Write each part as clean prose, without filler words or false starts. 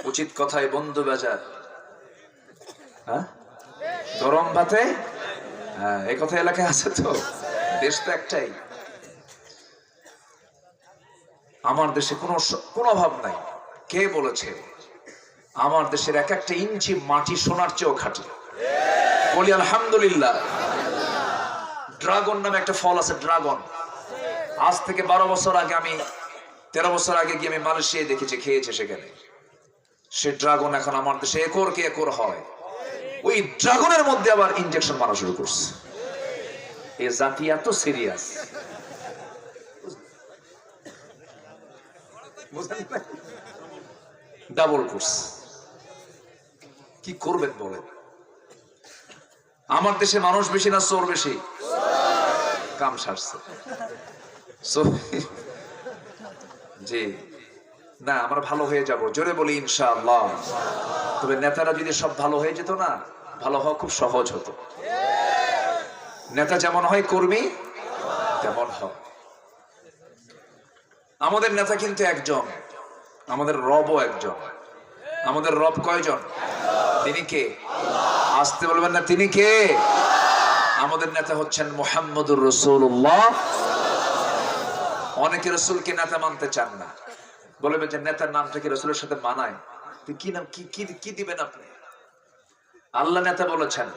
উচিত কথায় বন্ধু বাজার, হ্যাঁ গরম ভাতে, হ্যাঁ এই কথা এলাকায় আছে তো। দেশ তো একটাই, আমার দেশে কোনো অভাব নাই। কে বলেছে আমার দেশের এক একটা ইঞ্চি মাটি সোনার চেয়েও খাঁটি? বলি আলহামদুলিল্লাহ। ড্রাগন নামে একটা ফল আছে, ড্রাগন। আজ থেকে 12 বছর আগে, আমি 13 বছর আগে গিয়ে আমি মালয়েশিয়ায় দেখেছি, খেয়েছে সেখানে। সে ড্রাগন এখন আমার দেশে একর কে একর হয়। ওই ড্রাগনের মধ্যে আবার ইনজেকশন মারা শুরু করছে। এই জাতি এত সিরিয়াস, ডাবল কোর্স। কি করবেন বলেন? আমার দেশে মানুষ বেশি না চোর বেশি? কাম সারছে জি না, আমরা ভালো হয়ে যাব, জোরে বলি ইনশাআল্লাহ। তবে নেতারা যদি সব ভালো হয়ে যেত না, ভালো হওয়া খুব সহজ হতো। নেতা যেমন হয় কর্মী তেমন হয়। আমাদের নেতা কিন্তু একজন, আমাদের রবও একজন। আমাদের রব কয়জন? তিনি কে? আসতে বলবেন না, তিনি কে? আমাদের নেতা হচ্ছেন মুহাম্মদুর রাসূলুল্লাহ। অনেকে রাসূলকে নেতা মানতে চান না, বলবেন যে নেতার নামটা কি রাসূলের সাথে মানায়? কি নাম, কি দিবেন আপনি? আল্লাহ নেতা বলেছেন,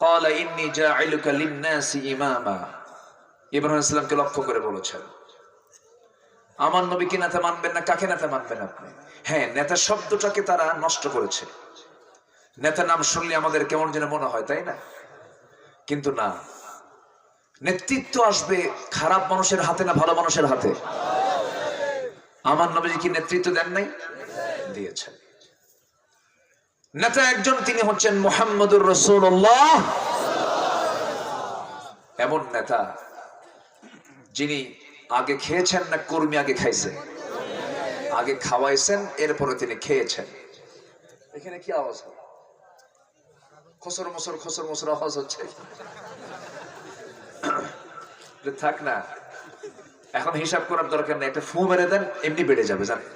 ক্বালা ইন্নী জাইলুকা লিন-নাসি ইমামা। ইব্রাহিম আলাইহিস সালামকে লক্ষ্য করে বলেছেন, আমার নবীকে নেতা মানবেন না, কাকে নেতা মানবেন আপনি? হ্যাঁ, নেতা শব্দটাকে তারা নষ্ট করেছে। নেতা নাম শুনলে আমাদের কেমন যেন মনে হয়, তাই না? কিন্তু না, নেতৃত্ব আসবে খারাপ মানুষের হাতে না ভালো মানুষের হাতে? আমার নবীজি কি নেতৃত্ব দেন নাই? দিয়েছেন। নেতা একজন, তিনি হচ্ছেন মুহাম্মদুর রাসূলুল্লাহ। এমন নেতা যিনি আগে খেয়েছেন না কর্মী আগে খাইছে? আগে খাওয়াইছেন, এরপরে তিনি খেয়েছেন। এখানে কি আওয়াজ হয়? খসর মসর আওয়াজ হচ্ছে। থাক না, এখন হিসাব করার দরকার নেই, একটা ফু মেরে দেন, এমনি বেড়ে যাবে, জানেন?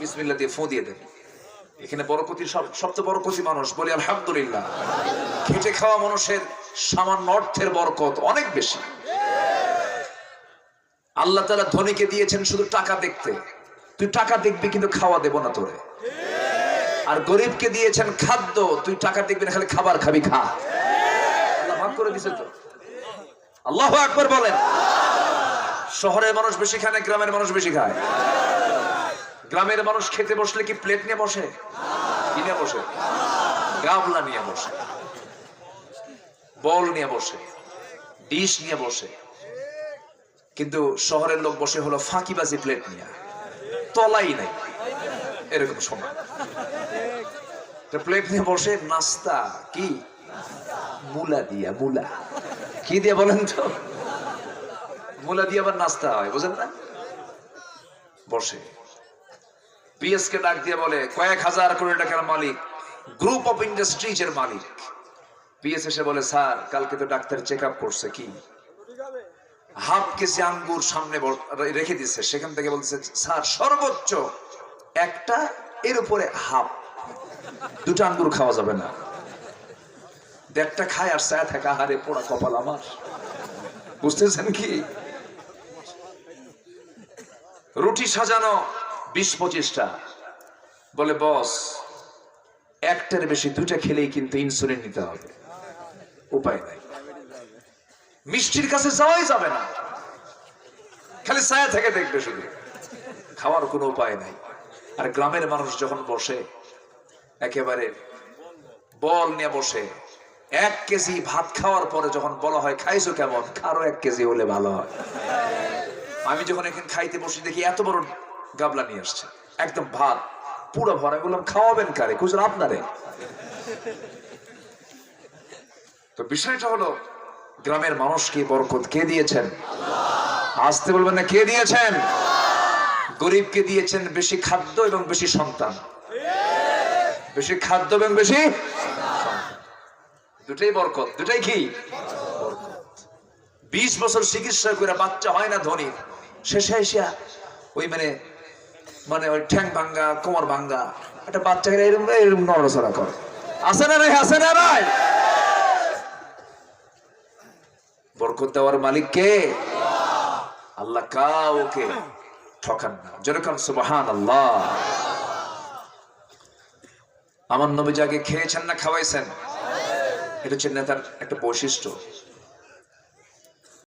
বিসমিল্লাহ দিয়ে ফু দিয়ে দেন। এখানে বরকতি, সবচেয়ে বরকতি মানুষ, বলি আলহামদুলিল্লাহ। খেটে খাওয়া মানুষের সামান্য অর্থের বরকত অনেক বেশি। আল্লাহ তাআলা ধনীকে দিয়েছেন শুধু টাকা দেখতে, তুই টাকা দেখবি কিন্তু খাওয়া দেব না তোরে। আর গরিবকে দিয়েছেন খাদ্য, তুই টাকা দেখবি না, খালি খাবার খাবি, খা। আল্লাহ ভাগ করে দিয়েছে তো। আল্লাহু আকবার বলেন। শহরের মানুষ বেশি খায় না গ্রামের মানুষ বেশি খায়? গ্রামের মানুষ খেতে বসলে কি প্লেট নিয়ে বসে? কি নিয়ে বসে? গামলা নিয়ে বসে, বল নিয়ে বসে, ডিশ নিয়ে বসে। কিন্তু শহরের লোক বসে হলো ফাঁকিবাজি প্লেট নিয়ে, তলাই নাই এরকম সময়। প্লেট নিয়ে বসে নাস্তা, কি মুলা দিয়া, মুলা কি দিয়ে বলেন তো? মুলা দিয়ে আবার নাস্তা হয়, বুঝেন না? বসে পিএস কে ডাক দিয়ে বলে, কয়েক হাজার কোটি টাকার মালিক, গ্রুপ অফ ইন্ডাস্ট্রিজ এর মালিক। পিএস এসে বলে, স্যার কালকে তো ডাক্তার চেক আপ করছে, কি হাফ কেজি আঙ্গুর সামনে রেখে দিচ্ছে, সেখান থেকে বলছে, স্যার সর্বোচ্চ একটা, এর উপরে হাফ, দুটো আঙ্গুর খাওয়া যাবে না। দেড়টা খায় আর সায়া থাকা, হারে পোড়া কপাল আমার। বুঝতেছেন কি? রুটি সাজানো 20-25টা, বলে বস একটার বেশি দুটা খেলেই কিন্তু ইনসুলিন নিতে হবে, উপায় নাই। মিষ্টির কাছে যাওয়াই যাবে না, খালি ছায়া থেকে দেখবে, শুধু খাওয়ার কোনো উপায় নাই। আর গ্রামের মানুষ যখন বসে, একেবারে বল নিয়ে বসে, 1 কেজি ভাত খাওয়ার পরে যখন বলা হয় খাইছো কেমন, আরো 1 কেজি হলে ভালো হয়। আমি যখন এখানে খাইতে বসে দেখি এত বড় গাবলা নিয়ে আসছে, একদম ভাত পুরো ভরা। বললাম খাওয়াবেন কারে? খুঁজলাম আপনারে। তো বিষয়টা হলো, গ্রামের মানুষকে বরকত কে দিয়েছেন? আসতে বলবেন না, কে দিয়েছেন? গরিবকে দিয়েছেন বেশি খাদ্য এবং বেশি সন্তান। বেশি খাদ্য এবং বেশি সন্তান, দুটাই বরকত। দুটাই কি বরকত? 20 বছর চিকিৎসা করে বাচ্চা হয় না ধনী, শেষে এসে ওই মানে ওই ঠ্যাং ভাঙ্গা কোমর ভাঙ্গা একটা বাচ্চাকে এরকম এরকম নড়াচড়া করে। আছে না নাই? আছে না নাই? বরকত দেওয়ার মালিক কে? আল্লাহ। কাউকে ঠকান না। যেরকম সুবহানাল্লাহ। আমার নবী যাকে খেয়েছেন না খাওয়াইছেন, এটা হচ্ছে নেতার একটা বৈশিষ্ট্য।